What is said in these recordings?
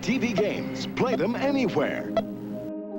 TV games. Play them anywhere.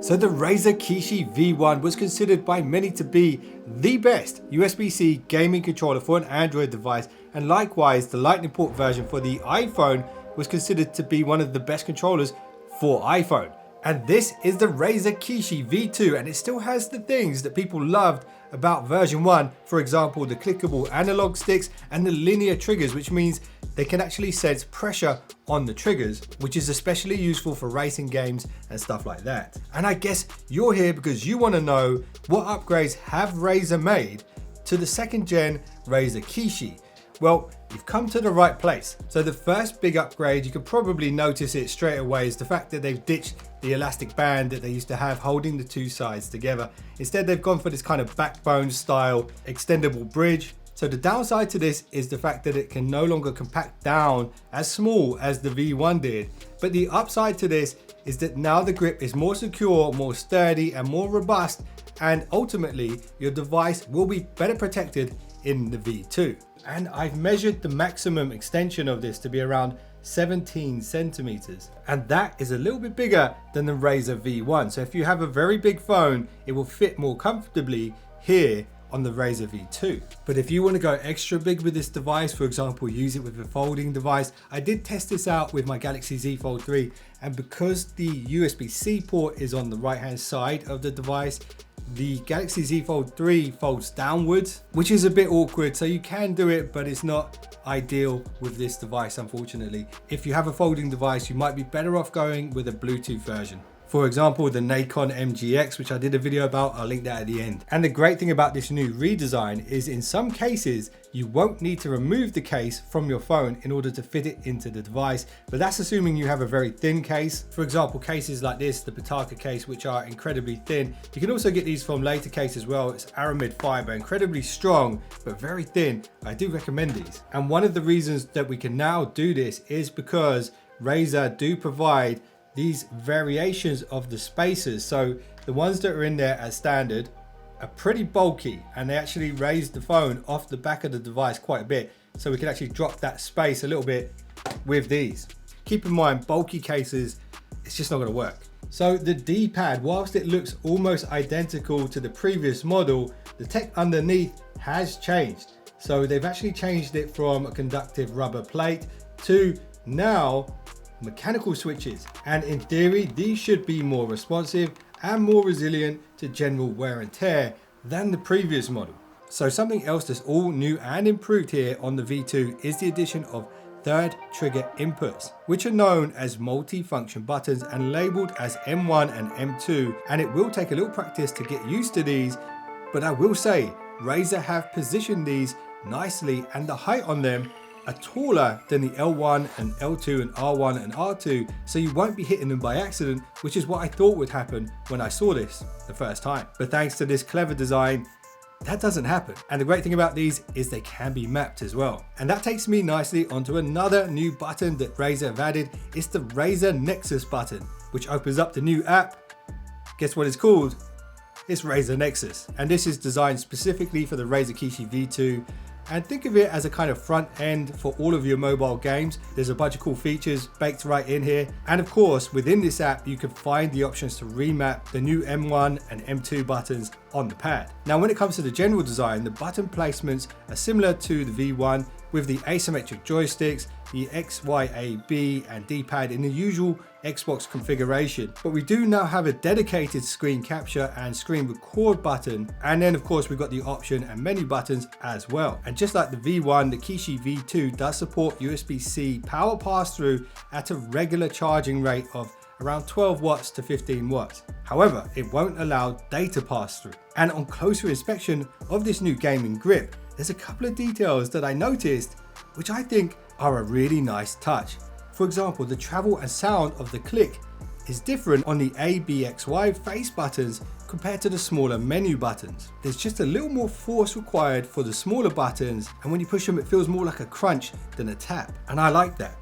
So the Razer Kishi V1 was considered by many to be the best USB-C gaming controller for an Android device, and likewise the Lightning port version for the iPhone was considered to be one of the best controllers for iPhone. And this is the Razer Kishi V2, and it still has the things that people loved about version 1, for example the clickable analog sticks and the linear triggers, which means they can actually sense pressure on the triggers, which is especially useful for racing games and stuff like that. And I guess you're here because you want to know what upgrades have Razer made to the second gen Razer Kishi. Well, you've come to the right place. So the first big upgrade, you can probably notice it straight away, is the fact that they've ditched the elastic band that they used to have holding the two sides together. Instead, they've gone for this kind of backbone style extendable bridge. So the downside to this is the fact that it can no longer compact down as small as the V1 did. But the upside to this is that now the grip is more secure, more sturdy and more robust, and ultimately your device will be better protected in the V2. And I've measured the maximum extension of this to be around 17 centimeters. And that is a little bit bigger than the Razer V1. So if you have a very big phone, it will fit more comfortably here on the Razer V2. But if you want to go extra big with this device, for example, use it with a folding device. I did test this out with my Galaxy Z Fold 3, and because the USB-C port is on the right hand side of the device, the Galaxy Z Fold 3 folds downwards, which is a bit awkward. So you can do it, but it's not ideal with this device, unfortunately. If you have a folding device, you might be better off going with a Bluetooth version. For example, the Nikon MGX, which I did a video about, I'll link that at the end. And the great thing about this new redesign is in some cases, you won't need to remove the case from your phone in order to fit it into the device. But that's assuming you have a very thin case. For example, cases like this, the Pitaka case, which are incredibly thin. You can also get these from later case as well. It's aramid fiber, incredibly strong, but very thin. I do recommend these. And one of the reasons that we can now do this is because Razer do provide these variations of the spacers. So the ones that are in there as standard are pretty bulky, and they actually raise the phone off the back of the device quite a bit, so we can actually drop that space a little bit with these. Keep in mind, bulky cases, it's just not going to work. So the D-pad, whilst it looks almost identical to the previous model, the tech underneath has changed. So they've actually changed it from a conductive rubber plate to now mechanical switches, and in theory these should be more responsive and more resilient to general wear and tear than the previous model. So something else that's all new and improved here on the V2 is the addition of third trigger inputs, which are known as multi-function buttons and labeled as M1 and M2, and it will take a little practice to get used to these, but I will say Razer have positioned these nicely, and the height on them are taller than the L1 and L2 and R1 and R2, so you won't be hitting them by accident, which is what I thought would happen when I saw this the first time. But thanks to this clever design, that doesn't happen. And the great thing about these is they can be mapped as well. And that takes me nicely onto another new button that Razer have added. It's the Razer Nexus button, which opens up the new app. Guess what it's called? It's Razer Nexus. And this is designed specifically for the Razer Kishi V2. And think of it as a kind of front end for all of your mobile games. There's a bunch of cool features baked right in here. And of course, within this app, you can find the options to remap the new M1 and M2 buttons on the pad. Now, when it comes to the general design, the button placements are similar to the V1 with the asymmetric joysticks, the X, Y, A, B and D-pad in the usual Xbox configuration. But we do now have a dedicated screen capture and screen record button. And then of course we've got the option and menu buttons as well. And just like the V1, the Kishi V2 does support USB-C power pass-through at a regular charging rate of around 12 watts to 15 watts. However, it won't allow data pass-through. And on closer inspection of this new gaming grip, there's a couple of details that I noticed which I think are a really nice touch. For example, the travel and sound of the click is different on the A, B, X, Y face buttons compared to the smaller menu buttons. There's just a little more force required for the smaller buttons, and when you push them it feels more like a crunch than a tap, and I like that.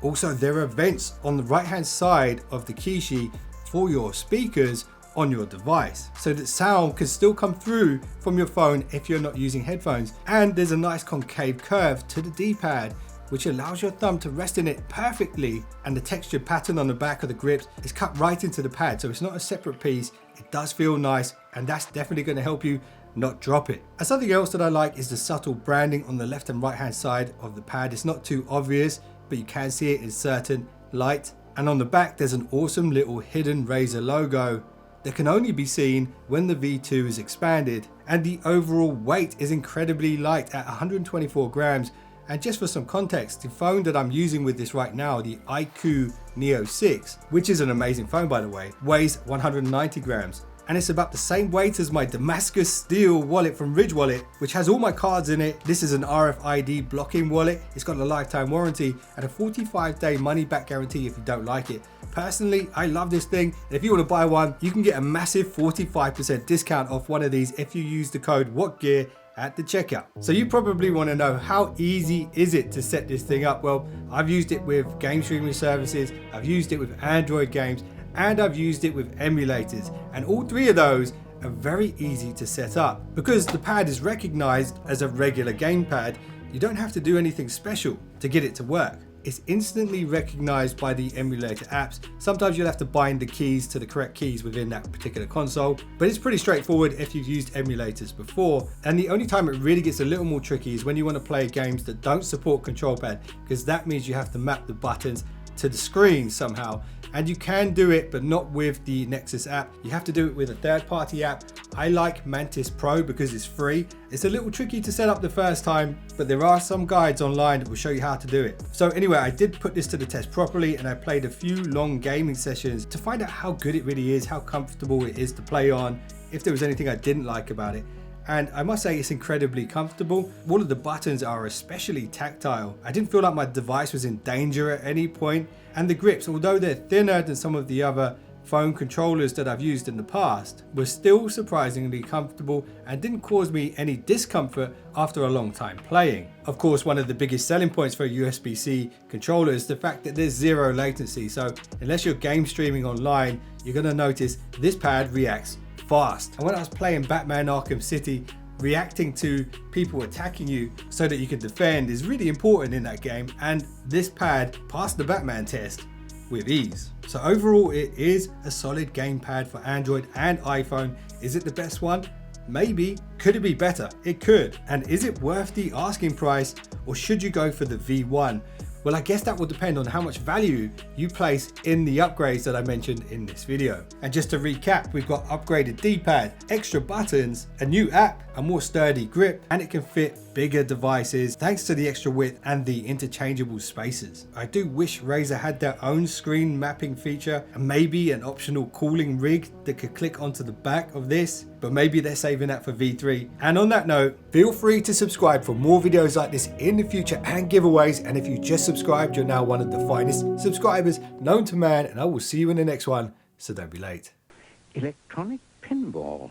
Also, there are vents on the right hand side of the Kishi for your speakers on your device so that sound can still come through from your phone if you're not using headphones. And there's a nice concave curve to the D-pad which allows your thumb to rest in it perfectly, and the textured pattern on the back of the grips is cut right into the pad, so it's not a separate piece. It does feel nice, and that's definitely going to help you not drop it. And something else that I like is the subtle branding on the left and right hand side of the pad. It's not too obvious, but you can see it in certain light. And on the back there's an awesome little hidden Razer logo that can only be seen when the V2 is expanded. And the overall weight is incredibly light at 124 grams. And just for some context, the phone that I'm using with this right now, the iQOO Neo 6, which is an amazing phone by the way, weighs 190 grams. And it's about the same weight as my Damascus steel wallet from Ridge Wallet, which has all my cards in it. This is an RFID blocking wallet. It's got a lifetime warranty and a 45-day money back guarantee if you don't like it. Personally, I love this thing. And if you want to buy one, you can get a massive 45% discount off one of these if you use the code WhatGear at the checkout. So you probably want to know, how easy is it to set this thing up? Well, I've used it with game streaming services, I've used it with Android games, and I've used it with emulators, and all three of those are very easy to set up. Because the pad is recognized as a regular gamepad, you don't have to do anything special to get it to work. It's instantly recognized by the emulator apps. Sometimes you'll have to bind the keys to the correct keys within that particular console, but it's pretty straightforward if you've used emulators before. And the only time it really gets a little more tricky is when you want to play games that don't support control pad, because that means you have to map the buttons to the screen somehow. And you can do it, but not with the Nexus app. You have to do it with a third-party app. I like Mantis Pro because it's free. It's a little tricky to set up the first time, but there are some guides online that will show you how to do it. So anyway, I did put this to the test properly, and I played a few long gaming sessions to find out how good it really is, how comfortable it is to play on, if there was anything I didn't like about it. And I must say it's incredibly comfortable. All of the buttons are especially tactile. I didn't feel like my device was in danger at any point. And the grips, although they're thinner than some of the other phone controllers that I've used in the past, were still surprisingly comfortable and didn't cause me any discomfort after a long time playing. Of course, one of the biggest selling points for a USB-C controller is the fact that there's zero latency. So unless you're game streaming online, you're gonna notice this pad reacts fast. And when I was playing Batman Arkham City, reacting to people attacking you so that you can defend is really important in that game, and this pad passed the Batman test with ease. So overall, it is a solid gamepad for Android and iPhone. Is it the best one? Maybe. Could it be better? It could. And is it worth the asking price, or should you go for the V1? Well, I guess that will depend on how much value you place in the upgrades that I mentioned in this video. And just to recap, we've got upgraded D-pad, extra buttons, a new app, a more sturdy grip, and it can fit bigger devices thanks to the extra width and the interchangeable spaces. I do wish Razer had their own screen mapping feature and maybe an optional cooling rig that could click onto the back of this, but maybe they're saving that for V3. And on that note, feel free to subscribe for more videos like this in the future and giveaways. And if you just subscribed, you're now one of the finest subscribers known to man, and I will see you in the next one, so don't be late. Electronic pinball.